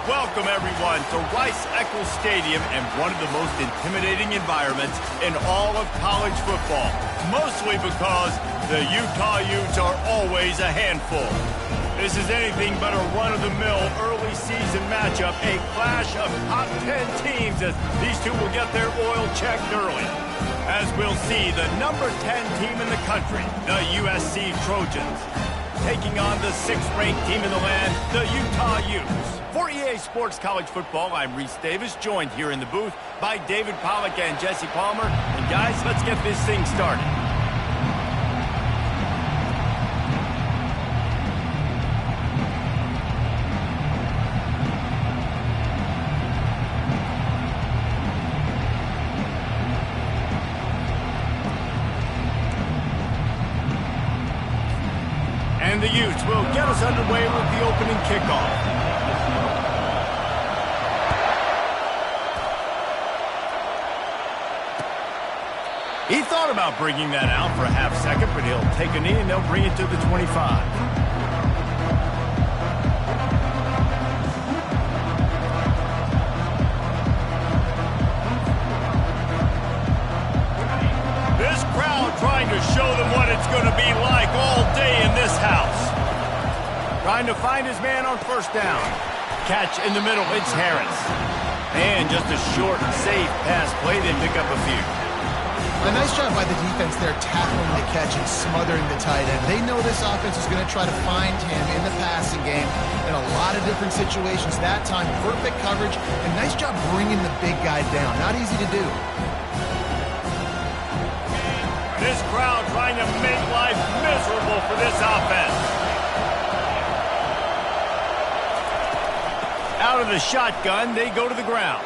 Welcome, everyone, to Rice-Eccles Stadium and one of the most intimidating environments in all of college football, mostly because the Utah Utes are always a handful. This is anything but a run-of-the-mill early season matchup, a clash of top 10 teams as these two will get their oil checked early. As we'll see, the number 10 team in the country, the USC Trojans, taking on the 6th-ranked team in the land, the Utah Utes. For EA Sports College Football, I'm Reese Davis, joined here in the booth by David Pollack and Jesse Palmer. And guys, let's get this thing started. And the Utes will get us underway with the opening kickoff. He thought about bringing that out for a half second, but he'll take a knee and they'll bring it to the 25. This crowd trying to show them what it's going to be like all day in this house. Trying to find his man on first down. Catch in the middle, it's Harris. And just a short and safe pass play, they pick up a few. A nice job by the defense there, tackling the catch and smothering the tight end. They know this offense is going to try to find him in the passing game in a lot of different situations. That time, perfect coverage, and nice job bringing the big guy down. Not easy to do. This crowd trying to make life miserable for this offense. Out of the shotgun, they go to the ground.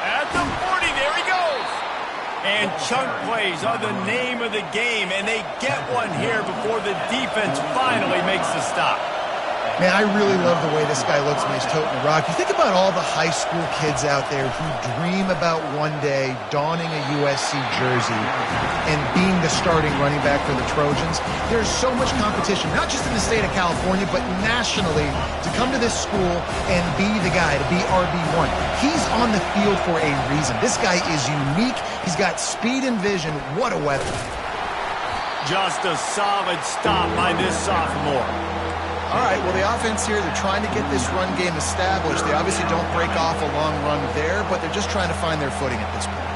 At the 40, there he goes. And chunk plays are the name of the game, and they get one here before the defense finally makes the stop. Man, I really love the way this guy looks when he's toting the rock. You think about all the high school kids out there who dream about one day donning a USC jersey and being the starting running back for the Trojans. There's so much competition, not just in the state of California, but nationally, to come to this school and be the guy, to be RB1. He's on the field for a reason. This guy is unique. He's got speed and vision. What a weapon. Just a solid stop by this sophomore. All right, well, the offense here, they're trying to get this run game established. They obviously don't break off a long run there, but they're just trying to find their footing at this point.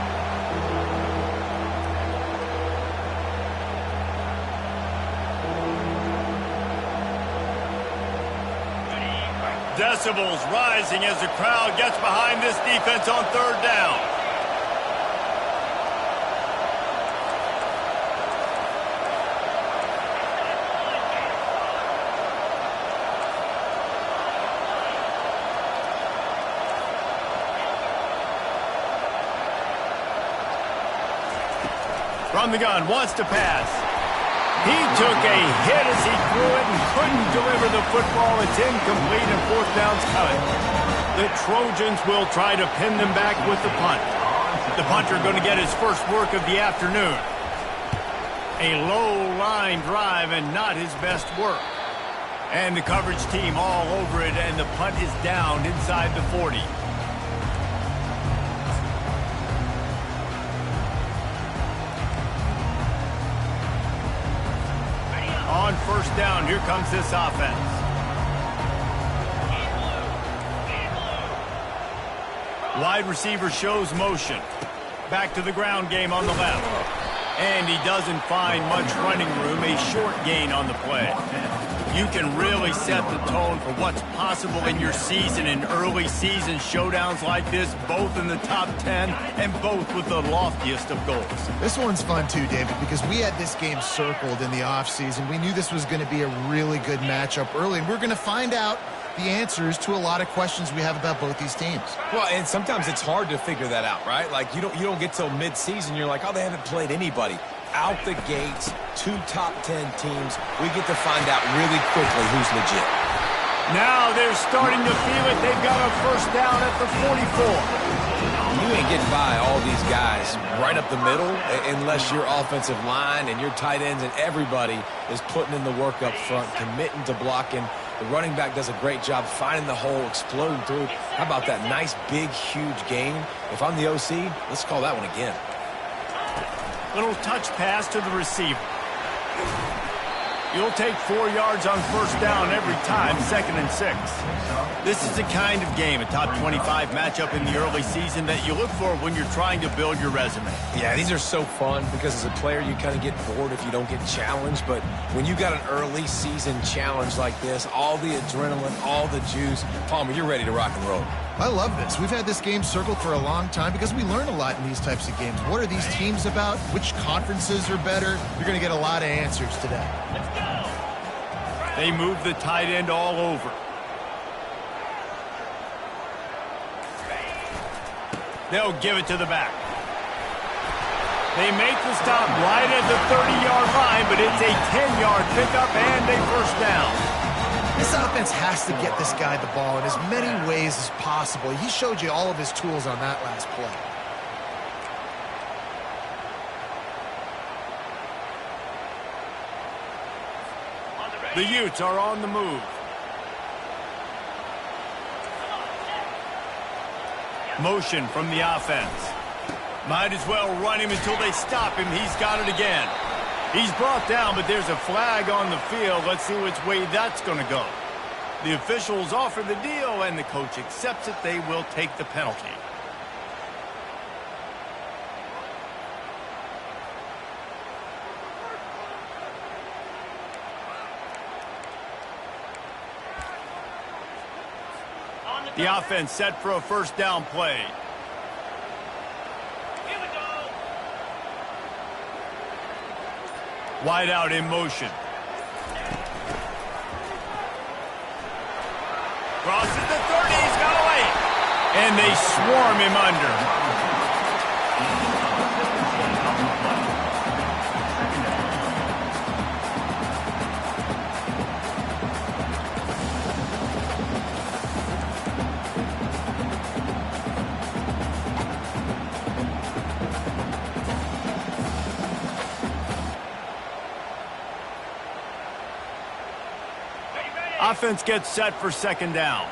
Decibels rising as the crowd gets behind this defense on third down. From the gun, wants to pass. He took a hit as he threw it and couldn't deliver the football. It's incomplete and fourth down's coming. The Trojans will try to pin them back with the punt. The punter going to get his first work of the afternoon. A low line drive and not his best work. And the coverage team all over it, and the punt is down inside the 40. On first down, here comes this offense. Wide receiver shows motion. Back to the ground game on the left. And he doesn't find much running room, a short gain on the play. You can really set the tone for what's possible in your season in early season showdowns like this, both in the top 10 and both with the loftiest of goals. This one's fun too, David, because we had this game circled in the offseason. We knew this was going to be a really good matchup early, and we're going to find out the answers to a lot of questions we have about both these teams. Well, and sometimes it's hard to figure that out, right? Like, you don't get till mid-season, you're like, oh, they haven't played anybody. Out the gates, 2 top 10 teams, we get to find out really quickly who's legit. Now they're starting to feel it. They've got a first down at the 44. You ain't getting by all these guys right up the middle unless your offensive line and your tight ends and everybody is putting in the work up front, committing to blocking The running back does a great job finding the hole, exploding through. How about that nice, big, huge gain? If I'm the OC, let's call that one again. Little touch pass to the receiver. You'll take 4 yards on first down every time, 2nd and 6. This is the kind of game, a top 25 matchup in the early season, that you look for when you're trying to build your resume. Yeah, these are so fun because as a player, you kind of get bored if you don't get challenged. But when you got an early season challenge like this, all the adrenaline, all the juice, Palmer, you're ready to rock and roll. I love this. We've had this game circled for a long time because we learn a lot in these types of games. What are these teams about? Which conferences are better? You're going to get a lot of answers today. They move the tight end all over. They'll give it to the back. They make the stop right at the 30-yard line, but it's a 10-yard pickup and a first down. This offense has to get this guy the ball in as many ways as possible. He showed you all of his tools on that last play. The Utes are on the move. Motion from the offense. Might as well run him until they stop him. He's got it again. He's brought down, but there's a flag on the field. Let's see which way that's going to go. The officials offer the deal, and the coach accepts it. They will take the penalty. The offense set for a first down play. Wide out in motion. Crosses the 30, he's got away. And they swarm him under. Offense gets set for second down.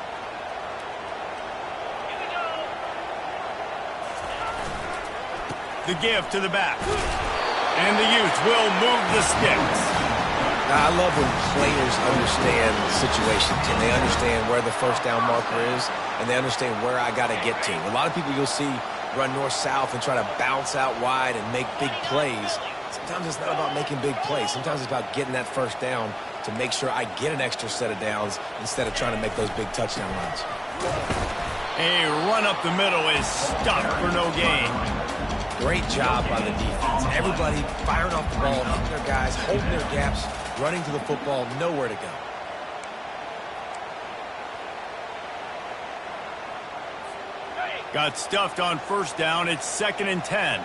The give to the back. And the Utes will move the sticks. I love when players understand situations and they understand where the first down marker is and they understand where I got to get to. A lot of people you'll see run north-south and try to bounce out wide and make big plays. Sometimes it's not about making big plays. Sometimes it's about getting that first down to make sure I get an extra set of downs instead of trying to make those big touchdown runs. A run up the middle is stopped for no gain. Great job by the defense. Everybody firing off the ball, hitting their guys, holding their gaps, running to the football, nowhere to go. Got stuffed on first down. It's 2nd and 10.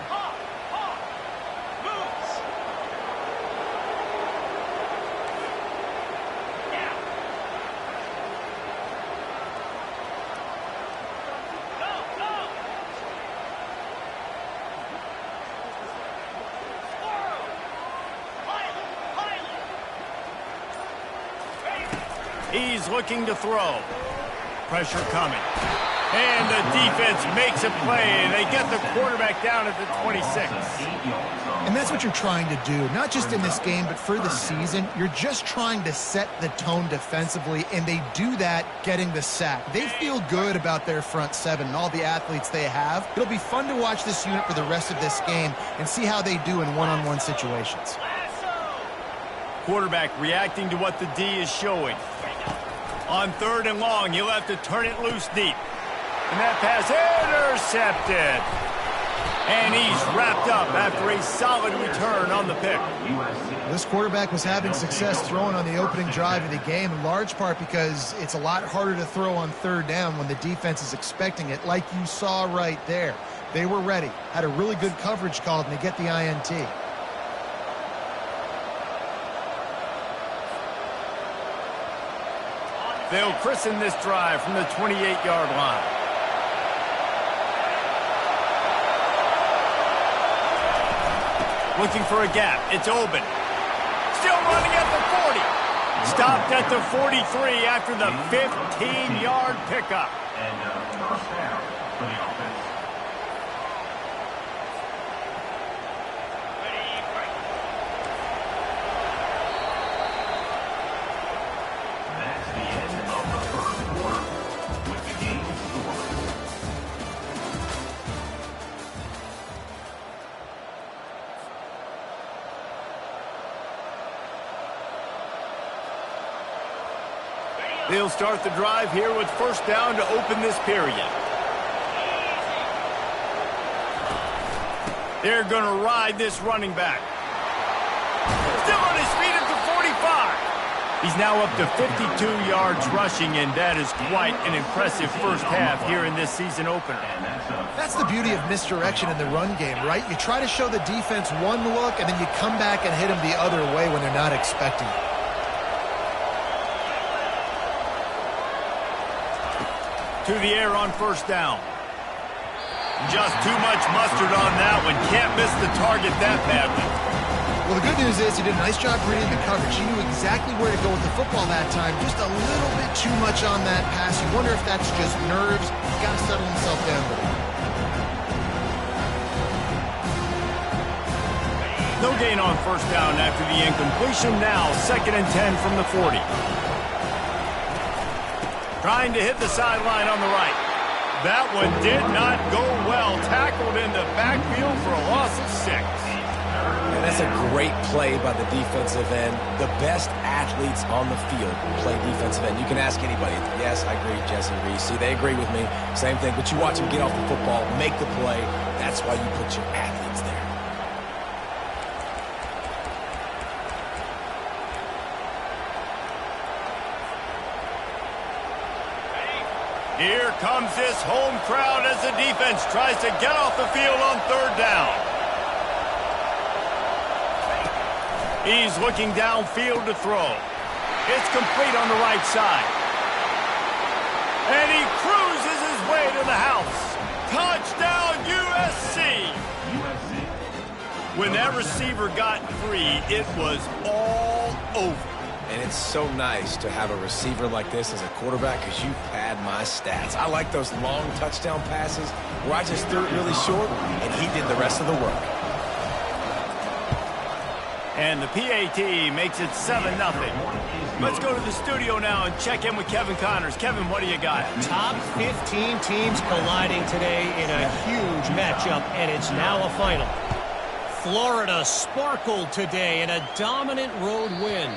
He's looking to throw. Pressure coming. And the defense makes a play. They get the quarterback down at the 26. And that's what you're trying to do, not just in this game, but for the season. You're just trying to set the tone defensively, and they do that getting the sack. They feel good about their front seven and all the athletes they have. It'll be fun to watch this unit for the rest of this game and see how they do in one-on-one situations. Quarterback reacting to what the D is showing. On 3rd and long, he'll have to turn it loose deep. And that pass intercepted. And he's wrapped up after a solid return on the pick. This quarterback was having success throwing on the opening drive of the game, in large part because it's a lot harder to throw on 3rd down when the defense is expecting it, like you saw right there. They were ready, had a really good coverage called, and they get the INT. They'll christen this drive from the 28-yard line. Looking for a gap. It's open. Still running at the 40. Stopped at the 43 after the 15-yard pickup. And first down for the offense. That's the end of the first quarter with the game score. They'll start the drive here with first down to open this period. They're going to ride this running back. Still on his feet at the 45. He's now up to 52 yards rushing, and that is quite an impressive first half here in this season opener. That's the beauty of misdirection in the run game, right? You try to show the defense one look, and then you come back and hit them the other way when they're not expecting it. To the air on first down. Just too much mustard on that one. Can't miss the target that badly. Well, the good news is he did a nice job reading the coverage. He knew exactly where to go with the football that time. Just a little bit too much on that pass. You wonder if that's just nerves. He's got to settle himself down a little. No gain on first down after the incompletion. Now 2nd and 10 from the 40. Trying to hit the sideline on the right. That one did not go well. Tackled in the backfield for a loss of 6. And that's a great play by the defensive end. The best athletes on the field play defensive end. You can ask anybody. Yes, I agree, Jesse Reese. See, they agree with me. Same thing. But you watch them get off the football, make the play. That's why you put your athletes there. Here comes this home crowd as the defense tries to get off the field on third down. He's looking downfield to throw. It's complete on the right side. And he cruises his way to the house. Touchdown, USC! When that receiver got free, it was all over. And it's so nice to have a receiver like this as a quarterback because you pad my stats. I like those long touchdown passes where I just threw it really short and he did the rest of the work. And the PAT makes it 7-0. Let's go to the studio now and check in with Kevin Connors. Kevin, what do you got? Top 15 teams colliding today in a huge matchup, and it's now a final. Florida sparkled today in a dominant road win.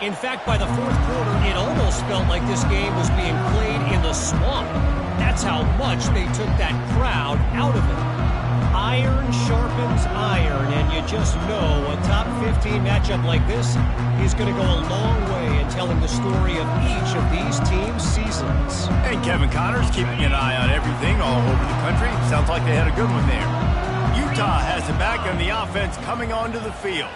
In fact, by the fourth quarter, it almost felt like this game was being played in the swamp. That's how much they took that crowd out of it. Iron sharpens iron, and you just know a top 15 matchup like this is going to go a long way in telling the story of each of these teams' seasons. And Kevin Connors keeping an eye on everything all over the country. Sounds like they had a good one there. Utah has it back on the offense coming onto the field.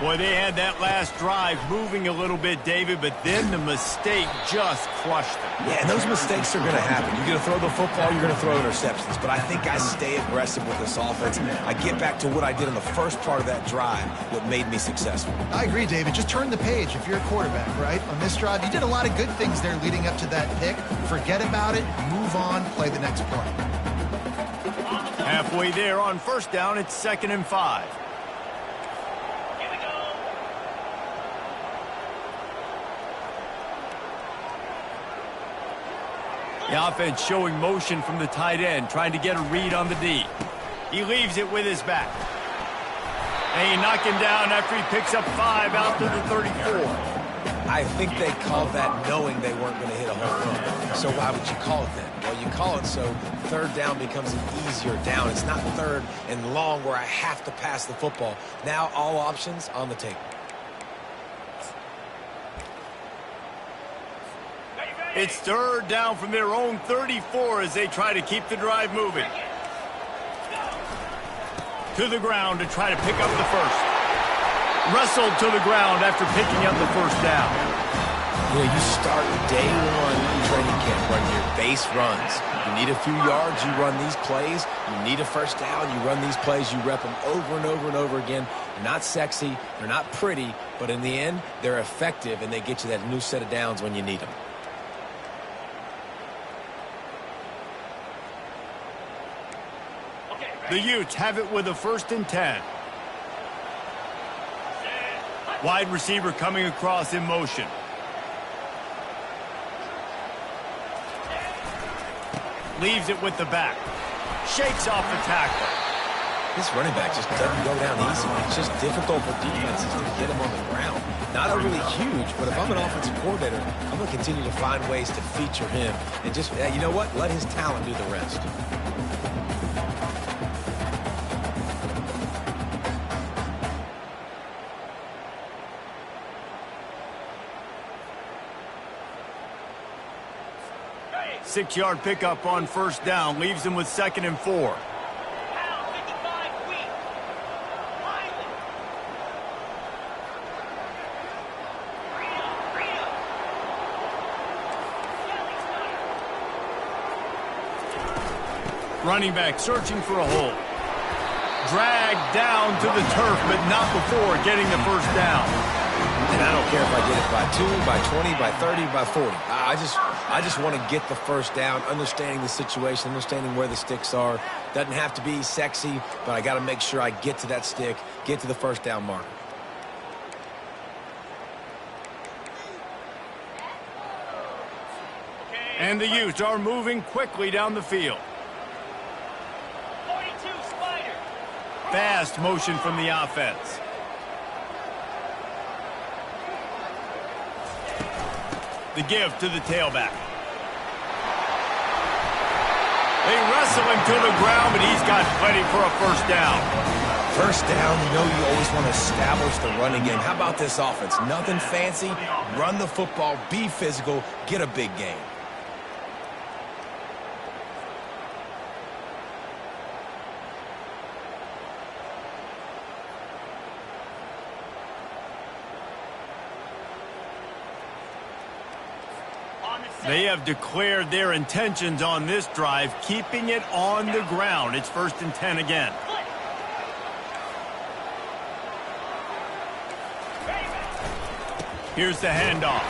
Boy, they had that last drive moving a little bit, David, but then the mistake just crushed them. Yeah, and those mistakes are going to happen. You're going to throw the football, you're going to throw interceptions. But I think I stay aggressive with this offense. I get back to what I did in the first part of that drive, what made me successful. I agree, David. Just turn the page if you're a quarterback, right? On this drive, you did a lot of good things there leading up to that pick. Forget about it, move on, play the next play. Halfway there on first down, it's 2nd and 5. The offense showing motion from the tight end, trying to get a read on the D. He leaves it with his back. And he knocked him down after he picks up 5 out to the 34. I think they called that knowing they weren't going to hit a home run. So why would you call it then? Well, you call it so third down becomes an easier down. It's not third and long where I have to pass the football. Now all options on the table. It's third down from their own 34 as they try to keep the drive moving. To the ground to try to pick up the first. Wrestled to the ground after picking up the first down. You know, you start day one training camp running your base runs. You need a few yards, you run these plays. You need a first down, you run these plays. You rep them over and over and over again. They're not sexy, they're not pretty, but in the end, they're effective, and they get you that new set of downs when you need them. The Utes have it with a 1st and 10. Wide receiver coming across in motion. Leaves it with the back. Shakes off the tackle. This running back just doesn't go down easy. It's just difficult for defenses to get him on the ground. Not overly huge, but if I'm an offensive coordinator, I'm going to continue to find ways to feature him. And just, you know what? Let his talent do the rest. Six-yard pickup on 1st down. Leaves him with 2nd and 4. Running back searching for a hole. Dragged down to the turf, but not before getting the 1st down. And I don't care if I get it by 2, by 20, by 30, by 40. I just want to get the 1st down, understanding the situation, understanding where the sticks are. Doesn't have to be sexy, but I got to make sure I get to that stick, get to the 1st down marker. And the Utes are moving quickly down the field. Fast motion from the offense. The give to the tailback. They wrestle him to the ground, but he's got plenty for a 1st down. 1st down, you know you always want to establish the running game. How about this offense? Nothing fancy. Run the football, be physical, get a big gain. They have declared their intentions on this drive, keeping it on the ground. It's 1st and 10 again. Here's the handoff.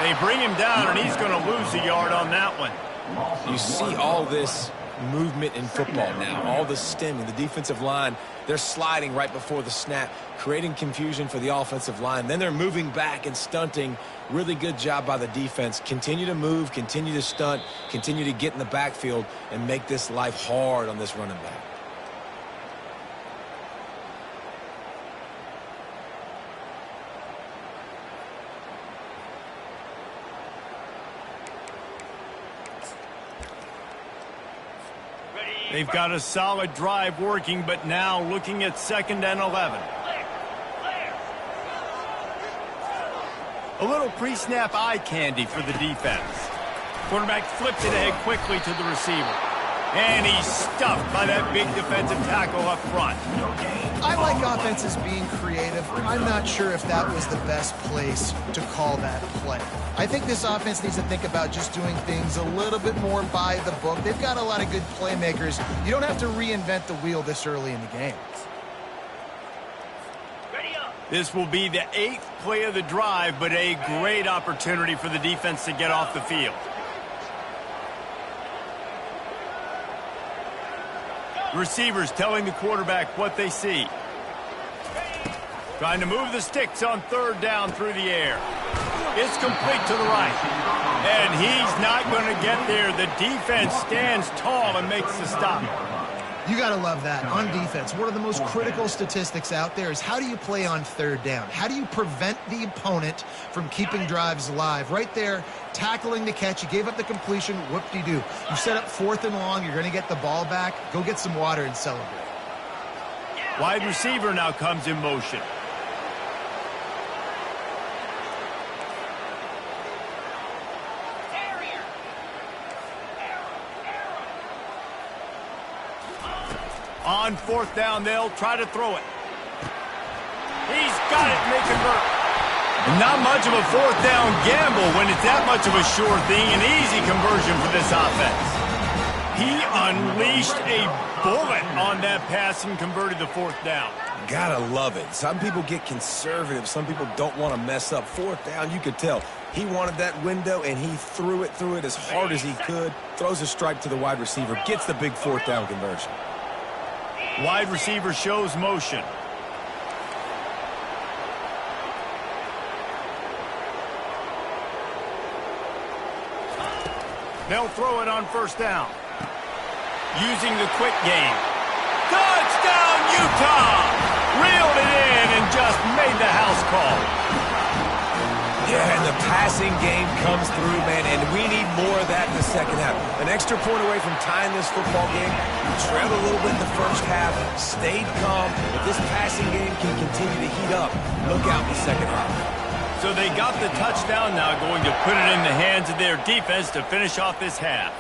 They bring him down, and he's going to lose a yard on that one. You see all this movement in football now, all the stemming, the defensive line, they're sliding right before the snap, creating confusion for the offensive line. Then they're moving back and stunting. Really good job by the defense. Continue to move, continue to stunt, continue to get in the backfield and make this life hard on this running back. They've got a solid drive working, but now looking at 2nd and 11. A little pre-snap eye candy for the defense. Quarterback flips it ahead quickly to the receiver. And he's stuffed by that big defensive tackle up front. I like offenses being creative. I'm not sure if that was the best place to call that play. I think this offense needs to think about just doing things a little bit more by the book. They've got a lot of good playmakers. You don't have to reinvent the wheel this early in the game. This will be the 8th play of the drive, but a great opportunity for the defense to get off the field. Receivers telling the quarterback what they see. Trying to move the sticks on 3rd down through the air. It's complete to the right. And he's not going to get there. The defense stands tall and makes the stop. You got to love that. On defense, one of the most critical statistics out there is how do you play on 3rd down? How do you prevent the opponent from keeping drives alive? Right there, tackling the catch. You gave up the completion. Whoop-de-doo. You set up 4th and long. You're going to get the ball back. Go get some water and celebrate. Wide receiver now comes in motion. On 4th down, they'll try to throw it. He's got it, and they convert. Not much of a fourth down gamble when it's that much of a sure thing. An easy conversion for this offense. He unleashed a bullet on that pass and converted the fourth down. Gotta love it. Some people get conservative. Some people don't want to mess up. Fourth down, you could tell. He wanted that window, and he threw it as hard as he could. Throws a strike to the wide receiver. Gets the big fourth down conversion. Wide receiver shows motion. They'll throw it on first down. Using the quick game. Touchdown, Utah! Reeled it in and just made the house call. Yeah, and the passing game comes through, man, and we need more of that in the second half. An extra point away from tying this football game. We trailed a little bit in the first half, stayed calm. If this passing game can continue to heat up, look out in the second half. So they got the touchdown, now going to put it in the hands of their defense to finish off this half.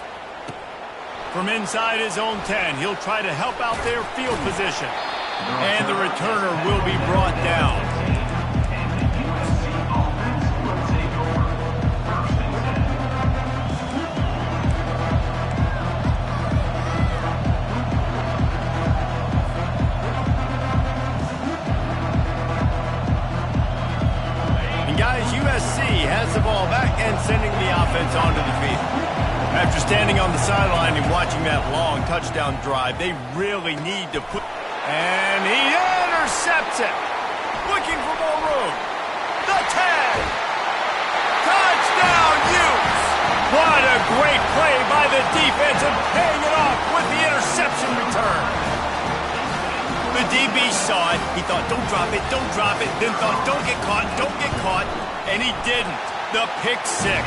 From inside his own 10, he'll try to help out their field position. And the returner will be brought down. And guys, USC has the ball back and sending the offense onto the field. After standing on the sideline and watching that long touchdown drive, they really need to put... And he intercepts it. Looking for more room. The 10. Touchdown, Utes. What a great play by the defense and paying it off with the interception return. The DB saw it. He thought, don't drop it, don't drop it. Then thought, don't get caught. And he didn't. The pick six.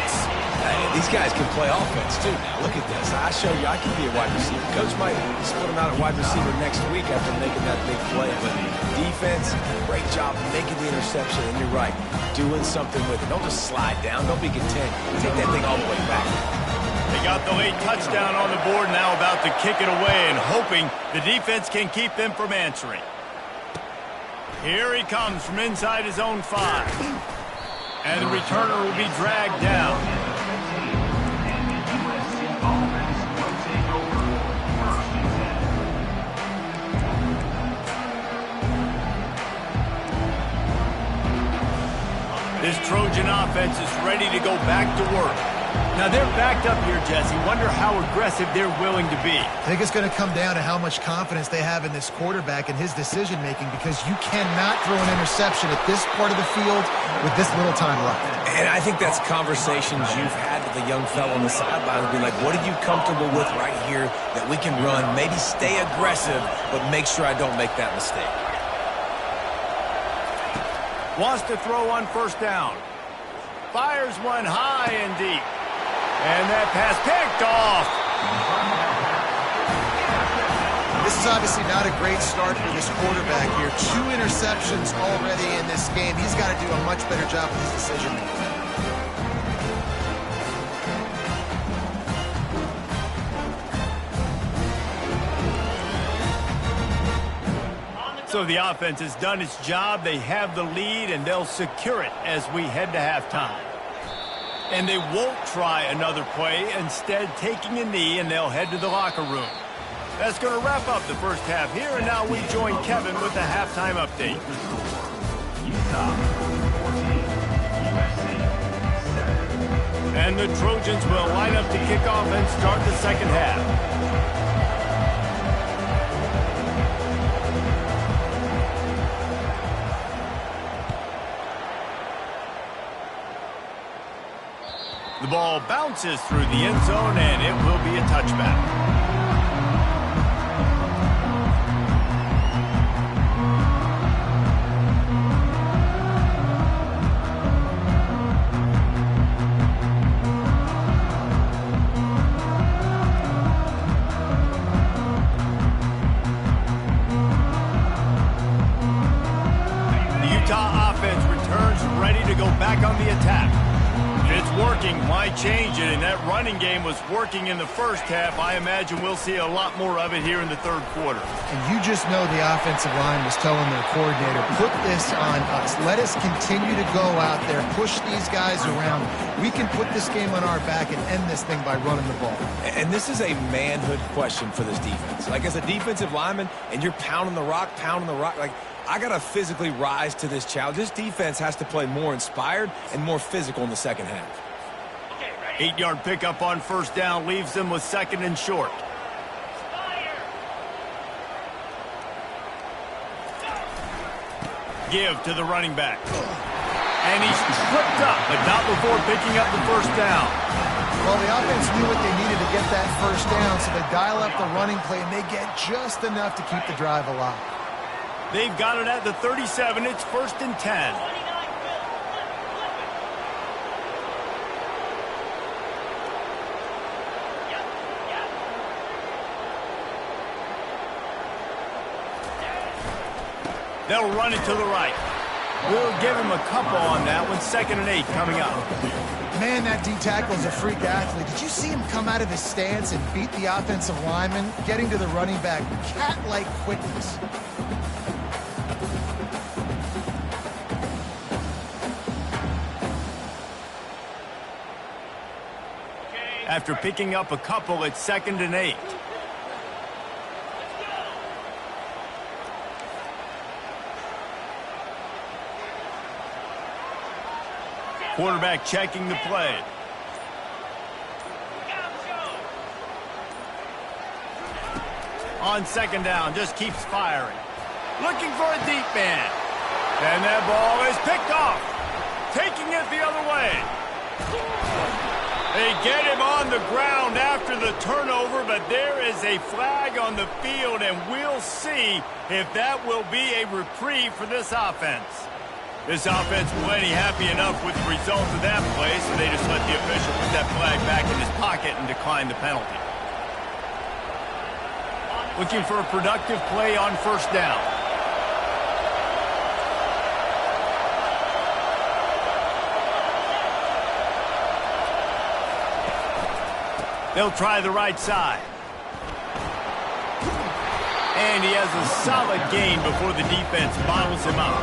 Hey, these guys can play offense, too. Now, look at this. I show you I can be a wide receiver. Coach might split him out at wide receiver next week after making that big play. But defense, great job making the interception. And you're right, doing something with it. Don't just slide down. Don't be content. Take that thing all the way back. They got the late touchdown on the board, now about to kick it away and hoping the defense can keep them from answering. Here he comes from inside his own 5. And the returner will be dragged down. This Trojan offense is ready to go back to work. Now they're backed up here, Jesse. Wonder how aggressive they're willing to be. I think it's going to come down to how much confidence they have in this quarterback and his decision-making, because you cannot throw an interception at this part of the field with this little time left. And I think that's conversations you've had with the young fellow on the sideline to be like, what are you comfortable with right here that we can run? Maybe stay aggressive, but make sure I don't make that mistake. Wants to throw on first down. Fires one high and deep. And that pass picked off. This is obviously not a great start for this quarterback here. 2 interceptions already in this game. He's got to do a much better job with his decision-making. So the offense has done its job. They have the lead, and they'll secure it as we head to halftime. And they won't try another play, instead taking a knee, and they'll head to the locker room. That's going to wrap up the first half here, and now we join Kevin with the halftime update. Utah 14, USC 7. And the Trojans will line up to kick off and start the second half. The ball bounces through the end zone, and it will be a touchback. The Utah offense returns ready to go back on the attack. If it's working, why change it? And that running game was working in the first half. I imagine we'll see a lot more of it here in the third quarter. And you just know the offensive line was telling their coordinator, put this on us. Let us continue to go out there, push these guys around. We can put this game on our back and end this thing by running the ball. And this is a manhood question for this defense. Like, as a defensive lineman, and you're pounding the rock, like, I got to physically rise to this challenge. This defense has to play more inspired and more physical in the second half. 8-yard pickup on first down leaves them with second and short. Give to the running back. And he's tripped up, but not before picking up the first down. Well, the offense knew what they needed to get that first down, so they dial up the running play, and they get just enough to keep the drive alive. They've got it at the 37. It's first and 10. They'll run it to the right. We'll give him a couple on that one. Second and 8 coming up. Man, that D-tackle is a freak athlete. Did you see him come out of his stance and beat the offensive lineman, getting to the running back? Cat-like quickness. After picking up a couple, it's second and 8. Quarterback checking the play. On second down, just keeps firing. Looking for a deep man. And that ball is picked off. Taking it the other way. They get him on the ground after the turnover, but there is a flag on the field, and we'll see if that will be a reprieve for this offense. This offense plenty happy enough with the result of that play, so they just let the official put that flag back in his pocket and decline the penalty. Looking for a productive play on first down. They'll try the right side. And he has a solid gain before the defense bottles him up.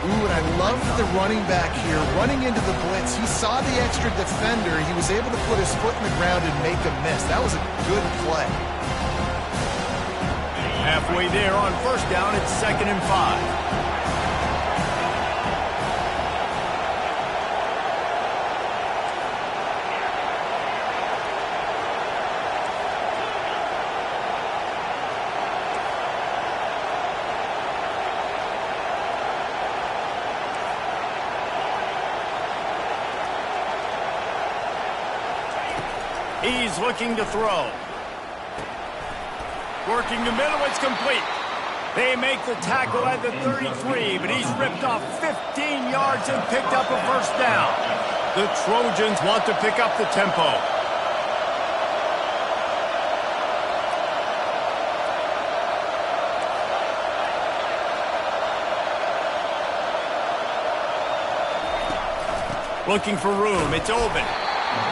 Ooh, and I love the running back here. Running into the blitz, he saw the extra defender. He was able to put his foot in the ground and make a miss. That was a good play. Halfway there on first down, it's second and 5. He's looking to throw. Working the middle, it's complete. They make the tackle at the 33, but he's ripped off 15 yards and picked up a first down. The Trojans want to pick up the tempo. Looking for room, it's open.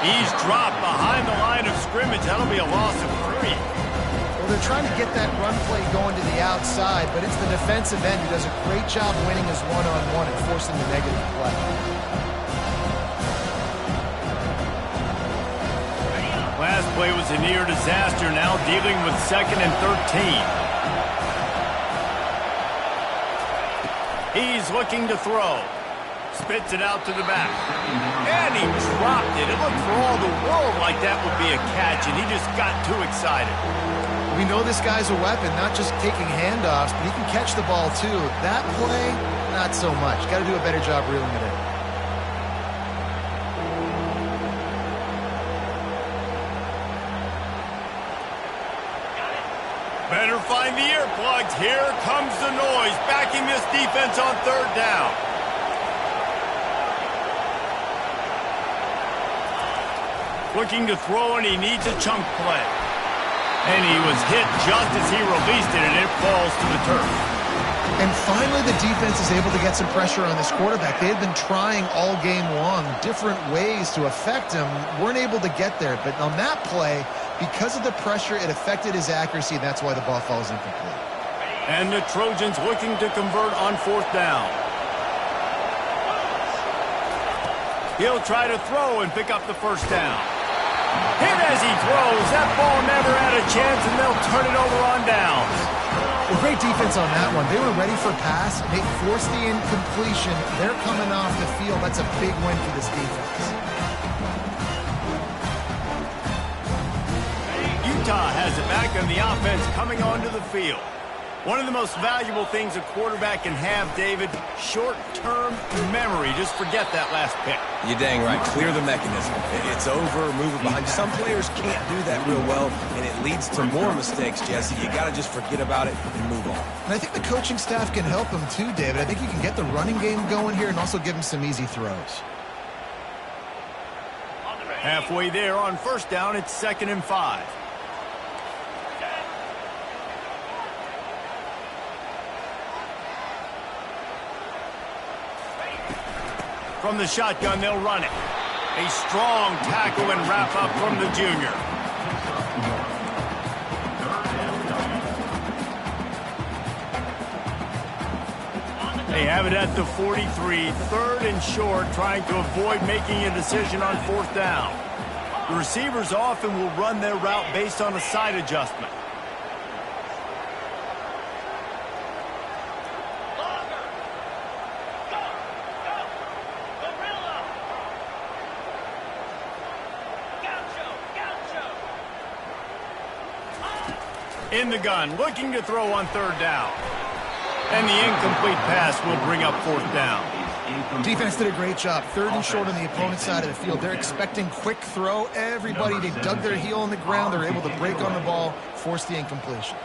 He's dropped behind the line of scrimmage. That'll be a loss of 3. Well, they're trying to get that run play going to the outside, but it's the defensive end who does a great job winning his one-on-one and forcing the negative play. Last play was a near disaster, now dealing with second and 13. He's looking to throw. Spits it out to the back. And he dropped it. It looked for all the world like that would be a catch, and he just got too excited. We know this guy's a weapon, not just taking handoffs, but he can catch the ball too. That play, not so much. Got to do a better job reeling it in. Better find the earplugs. Here comes the noise, backing this defense on third down. Looking to throw, and he needs a chunk play. And he was hit just as he released it, and it falls to the turf. And finally, the defense is able to get some pressure on this quarterback. They had been trying all game long different ways to affect him, weren't able to get there. But on that play, because of the pressure, it affected his accuracy, and that's why the ball falls incomplete. And the Trojans looking to convert on 4th down. He'll try to throw and pick up the 1st down. Hit as he throws. That ball never had a chance, and they'll turn it over on downs. Well, great defense on that one. They were ready for pass. They forced the incompletion. They're coming off the field. That's a big win for this defense. Utah has it back, and the offense coming onto the field. One of the most valuable things a quarterback can have, David, short-term memory. Just forget that last pick. You're dang right. Clear the mechanism. It's over, move it behind. Some players can't do that real well, and it leads to more mistakes, Jesse. You got to just forget about it and move on. And I think the coaching staff can help him too, David. I think you can get the running game going here and also give him some easy throws. Halfway there on 1st down, it's 2nd and 5. From the shotgun, they'll run it. A strong tackle and wrap up from the junior. They have it at the 43, 3rd and short, trying to avoid making a decision on 4th down. The receivers often will run their route based on a side adjustment. In the gun, looking to throw on 3rd down. And the incomplete pass will bring up 4th down. Defense did a great job. 3rd and short on the opponent's side of the field. They're expecting quick throw. Everybody, they dug their heel on the ground. They're able to break on the ball, force the incompletion.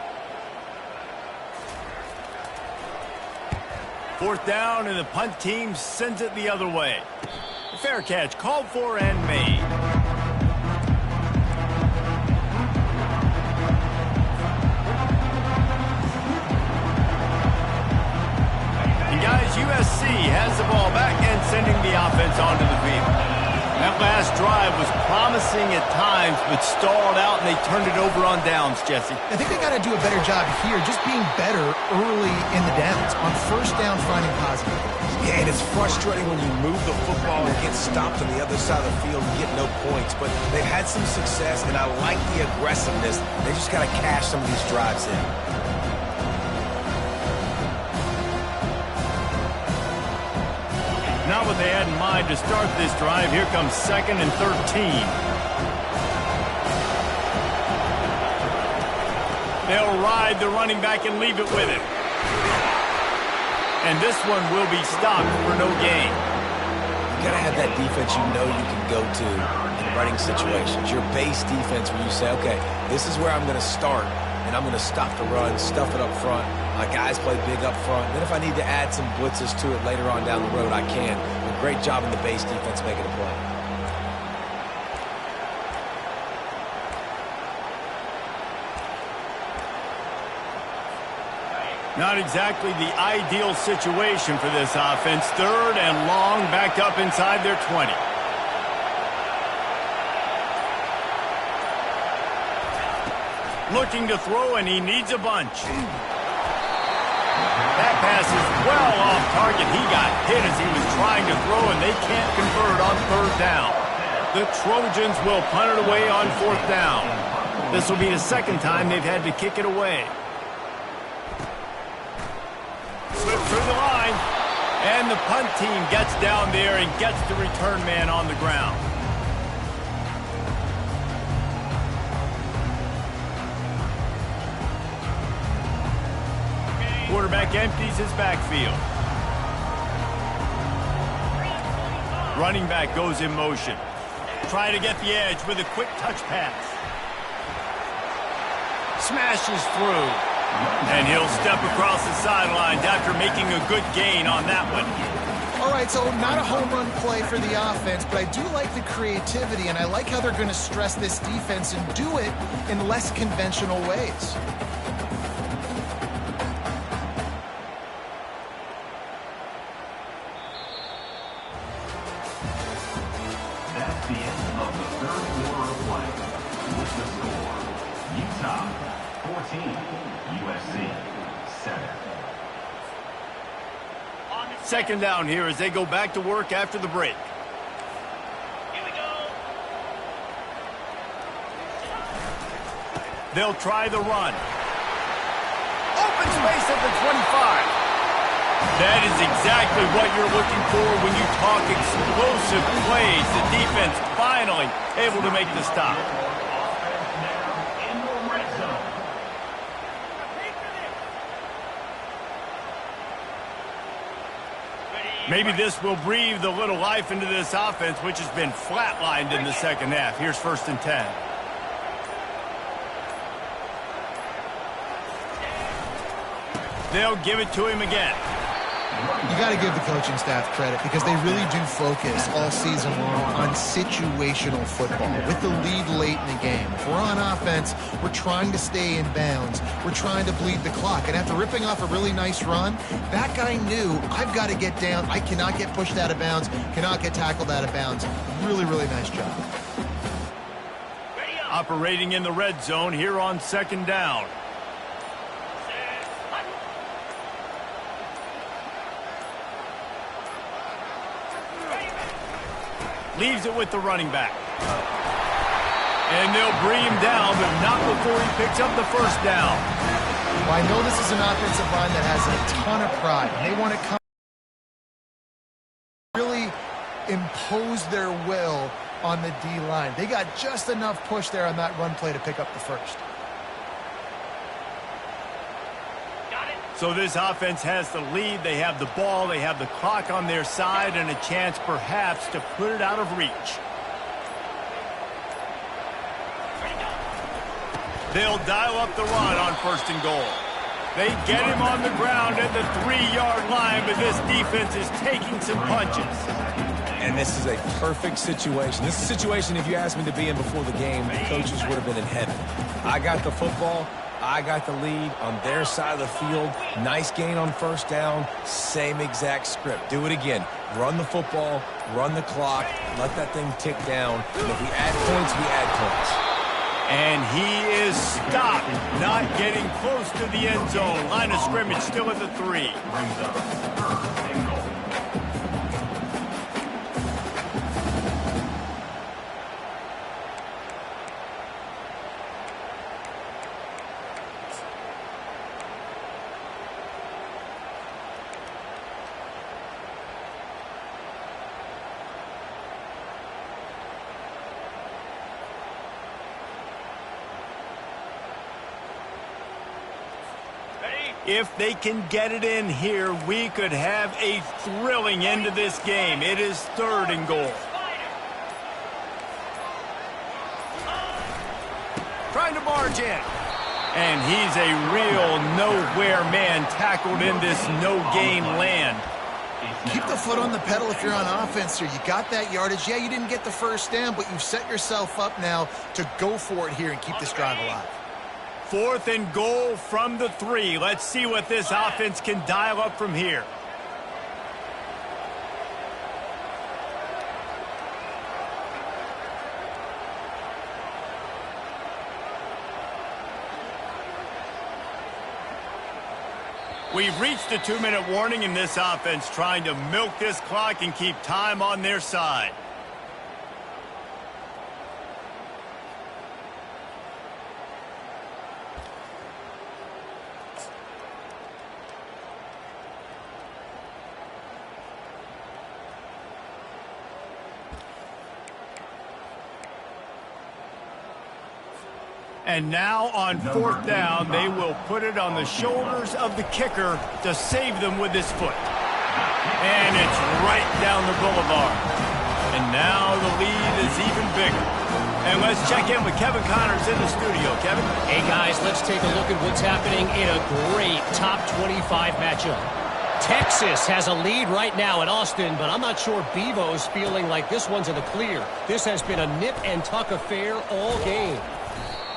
4th down, and the punt team sends it the other way. Fair catch called for and made. USC has the ball back and sending the offense onto the field. That last drive was promising at times, but stalled out, and they turned it over on downs, Jesse. I think they got to do a better job here, just being better early in the downs. On 1st down, finding positive. Yeah, and it's frustrating when you move the football and get stopped on the other side of the field and get no points. But they've had some success, and I like the aggressiveness. They just got to cash some of these drives in. Not what they had in mind to start this drive. Here comes 2nd and 13. They'll ride the running back and leave it with him. And this one will be stopped for no gain. You got to have that defense you know you can go to in running situations. Your base defense where you say, okay, this is where I'm going to start, and I'm going to stop the run, stuff it up front. My guys play big up front. Then if I need to add some blitzes to it later on down the road, I can. A great job in the base defense making a play. Not exactly the ideal situation for this offense. 3rd and long, back up inside their 20. Looking to throw, and he needs a bunch. That pass is well off target. He got hit as he was trying to throw, and they can't convert on 3rd down. The Trojans will punt it away on 4th down. This will be the 2nd time they've had to kick it away. Slip through the line, and the punt team gets down there and gets the return man on the ground. Quarterback empties his backfield. Running back goes in motion. Try to get the edge with a quick touch pass. Smashes through. And he'll step across the sidelines after making a good gain on that one. All right, so not a home run play for the offense, but I do like the creativity, and I like how they're going to stress this defense and do it in less conventional ways. the end of the third quarter of play. With the score, Utah 14, USC 7. Second down here as they go back to work after the break. Here we go. They'll try the run. Open space at the 25. That is exactly what you're looking for when you talk explosive plays. The defense finally able to make the stop. Offense now in the red zone. Maybe this will breathe a little life into this offense, which has been flatlined in the second half. Here's 1st and 10. They'll give it to him again. You got to give the coaching staff credit because they really do focus all season long on situational football. With the lead late in the game, if we're on offense, we're trying to stay in bounds. We're trying to bleed the clock. And after ripping off a really nice run, that guy knew, I've got to get down. I cannot get pushed out of bounds, cannot get tackled out of bounds. Really, really nice job. Operating in the red zone here on 2nd down. Leaves it with the running back. And they'll bring him down, but not before he picks up the 1st down. Well, I know this is an offensive line that has a ton of pride. They want to come really impose their will on the D-line. They got just enough push there on that run play to pick up the 1st. So this offense has the lead. They have the ball. They have the clock on their side and a chance perhaps to put it out of reach. They'll dial up the run on 1st and goal. They get him on the ground at the 3-yard line, but this defense is taking some punches. And this is a perfect situation. This is a situation, if you asked me to be in before the game, the coaches would have been in heaven. I got the football. I got the lead on their side of the field. Nice gain on 1st down. Same exact script. Do it again. Run the football, run the clock, let that thing tick down. And if we add points, we add points. And he is stopped, not getting close to the end zone. Line of scrimmage still at the 3. Brings up 3rd and goal. If they can get it in here, we could have a thrilling end to this game. It is 3rd and goal. Trying to barge in. And he's a real nowhere man tackled in this no-gain land. Keep the foot on the pedal if you're on offense here. You got that yardage. Yeah, you didn't get the 1st down, but you've set yourself up now to go for it here and keep this drive alive. 4th and goal from the 3. Let's see what this offense can dial up from here. We've reached a 2-minute warning in this offense, trying to milk this clock and keep time on their side. And now on 4th down, they will put it on the shoulders of the kicker to save them with his foot. And it's right down the boulevard. And now the lead is even bigger. And let's check in with Kevin Connors in the studio. Kevin? Hey, guys, let's take a look at what's happening in a great top 25 matchup. Texas has a lead right now in Austin, but I'm not sure Bevo's feeling like this one's in the clear. This has been a nip-and-tuck affair all game.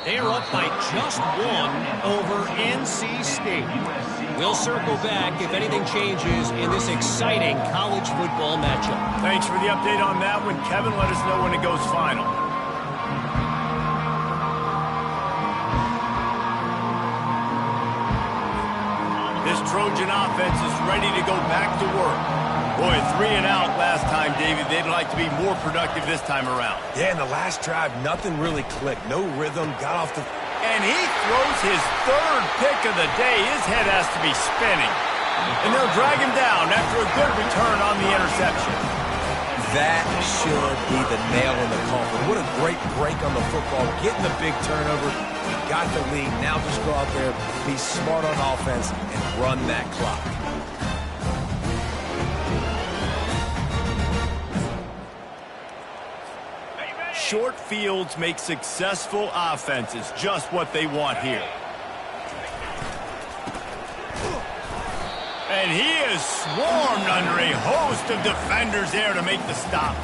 They are up by just one over NC State. We'll circle back if anything changes in this exciting college football matchup. Thanks for the update on that one, Kevin. Let us know when it goes final. This Trojan offense is ready to go back to work. Boy, 3 and out last time, David. They'd like to be more productive this time around. Yeah, in the last drive, nothing really clicked. No rhythm, got off the... And he throws his 3rd pick of the day. His head has to be spinning. And they'll drag him down after a good return on the interception. That should be the nail in the coffin. What a great break on the football. Getting the big turnover. You got the lead. Now just go out there, be smart on offense, and run that clock. Short fields make successful offenses, just what they want here. And he is swarmed under a host of defenders there to make the stop.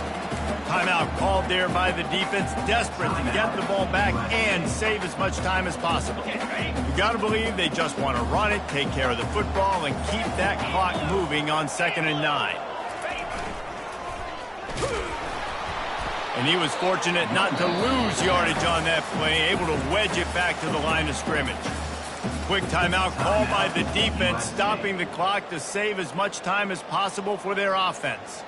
Timeout called there by the defense, desperate to get the ball back and save as much time as possible. You got to believe they just want to run it, take care of the football, and keep that clock moving on 2nd and 9. And he was fortunate not to lose yardage on that play, able to wedge it back to the line of scrimmage. Quick timeout called by the defense, stopping the clock to save as much time as possible for their offense.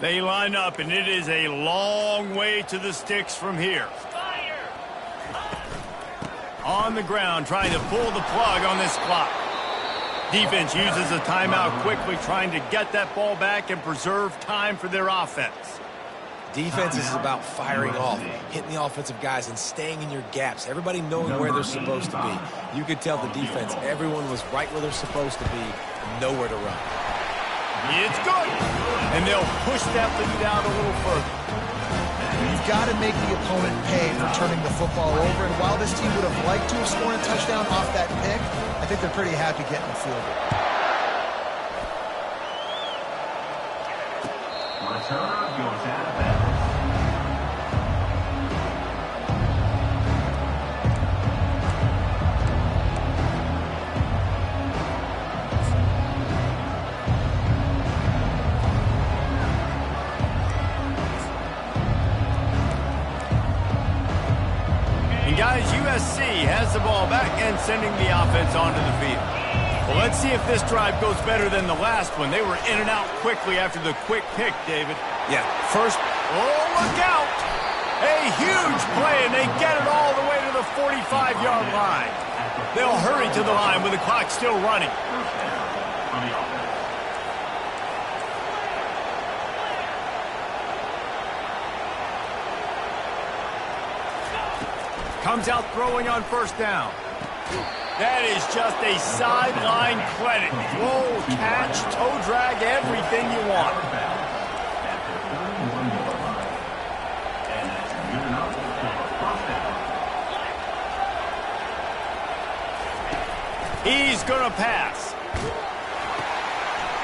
They line up, and it is a long way to the sticks from here. On the ground, trying to pull the plug on this clock. Defense uses a timeout quickly, trying to get that ball back and preserve time for their offense. Defense is about firing off, hitting the offensive guys, and staying in your gaps. Everybody knowing where they're supposed to be. You could tell the defense, everyone was right where they're supposed to be, nowhere to run. It's good. And they'll push that lead out a little further. You've got to make the opponent pay for turning the football over. And while this team would have liked to have scored a touchdown off that pick, I think they're pretty happy getting the field goal. Return goes out of bounds. Guys, USC has the ball back and sending the offense onto the field. Well, let's see if this drive goes better than the last one. They were in and out quickly after the quick pick, David. Yeah, first... Oh, look out! A huge play, and they get it all the way to the 45-yard line. They'll hurry to the line with the clock still running. Comes out throwing on 1st down. That is just a sideline clinic. Throw, catch, toe drag, everything you want. He's going to pass.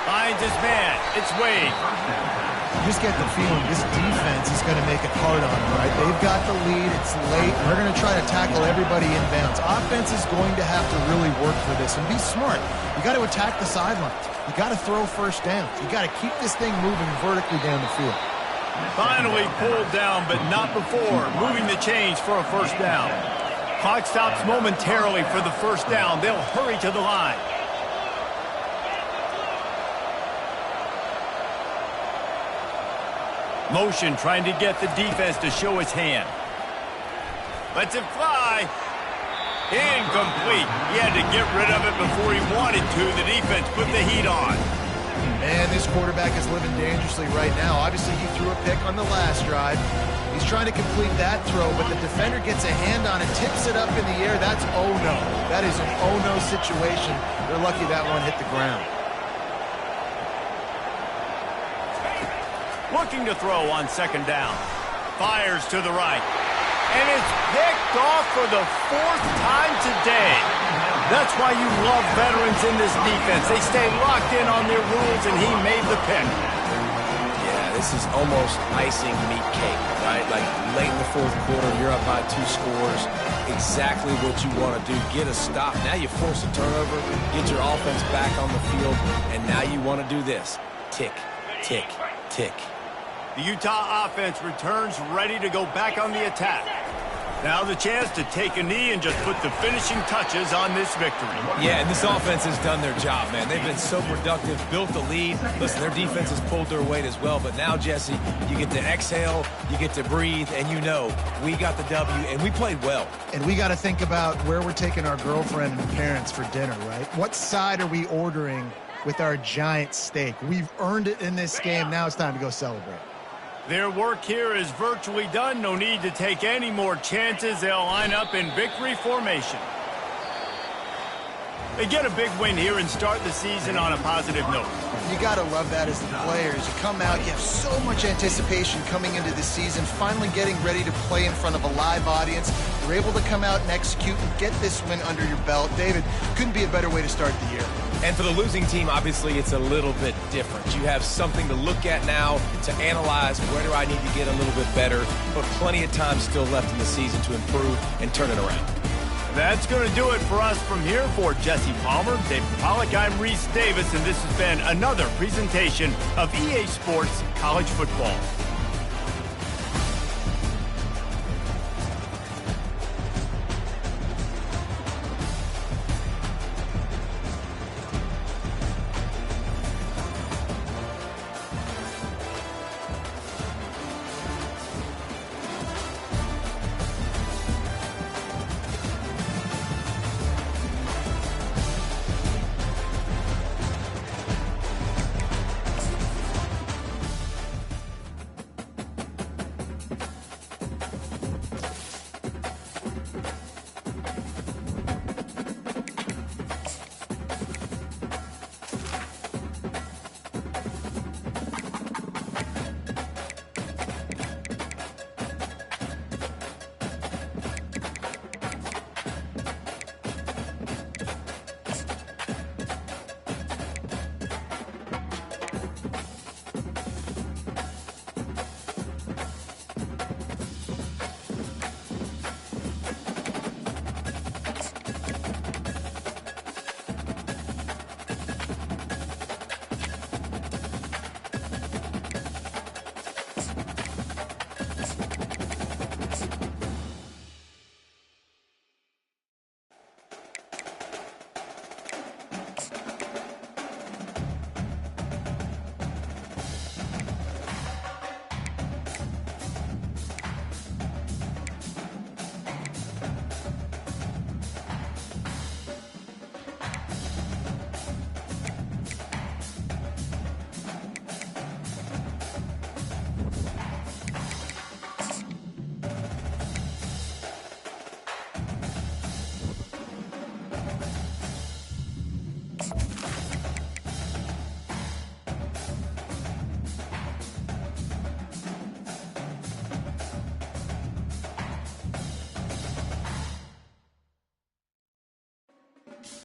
Finds his man. It's Wade. You just get the feeling this defense is going to make it hard on them, right? They've got the lead. It's late. They're going to try to tackle everybody inbounds. Offense is going to have to really work for this and be smart. You got to attack the sidelines. You got to throw 1st down. You got to keep this thing moving vertically down the field. Finally pulled down, but not before. Moving the chains for a 1st down. Clock stops momentarily for the 1st down. They'll hurry to the line. Motion trying to get the defense to show his hand. Lets it fly. Incomplete. He had to get rid of it before he wanted to. The defense put the heat on. Man, this quarterback is living dangerously right now. Obviously, he threw a pick on the last drive. He's trying to complete that throw, but the defender gets a hand on it, tips it up in the air. That's oh-no. That is an oh-no situation. They're lucky that one hit the ground. Looking to throw on 2nd down. Fires to the right. And it's picked off for the 4th time today. That's why you love veterans in this defense. They stay locked in on their rules, and he made the pick. Yeah, this is almost icing meat cake, right? Like late in the 4th quarter, you're up by 2 scores. Exactly what you want to do. Get a stop. Now you force a turnover, get your offense back on the field, and now you want to do this. Tick, tick, tick. The Utah offense returns ready to go back on the attack. Now the chance to take a knee and just put the finishing touches on this victory. Yeah, and this offense has done their job, man. They've been so productive, built the lead. Listen, their defense has pulled their weight as well. But now, Jesse, you get to exhale, you get to breathe, and you know we got the W, and we played well. And we got to think about where we're taking our girlfriend and parents for dinner, right? What side are we ordering with our giant steak? We've earned it in this game. Now it's time to go celebrate. Their work here is virtually done. No need to take any more chances. They'll line up in victory formation. They get a big win here and start the season on a positive note. You got to love that as the players. You come out, you have so much anticipation coming into the season, finally getting ready to play in front of a live audience. You're able to come out and execute and get this win under your belt. David, couldn't be a better way to start the year. And for the losing team, obviously, it's a little bit different. You have something to look at now to analyze where do I need to get a little bit better, but plenty of time still left in the season to improve and turn it around. That's going to do it for us from here. For Jesse Palmer, David Pollack, I'm Reese Davis, and this has been another presentation of EA Sports College Football.